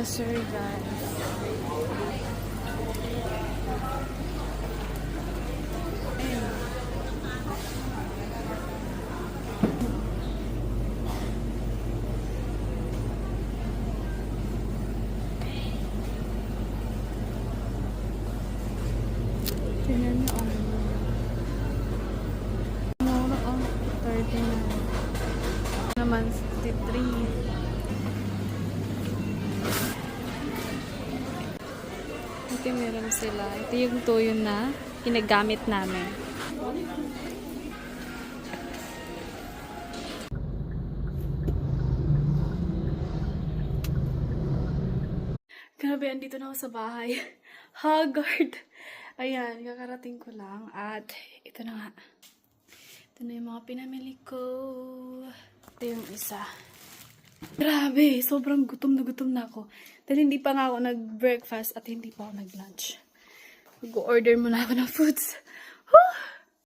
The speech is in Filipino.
grocery, guys. Ayun. Tingnan niyo ang mura, oh. 39. Naman 63. Ito meron sila. Ito yung tuyo na ginagamit namin. Grabe, andito na ako sa bahay. Haggard. Ayan, kakarating ko lang. At ito na nga. Ito na yung mga pinamili ko. Ito yung isa. Grabe, sobrang gutom na ako. Dahil hindi pa nga ako nag-breakfast at hindi pa ako nag-lunch. Mag-order muna ako ng foods.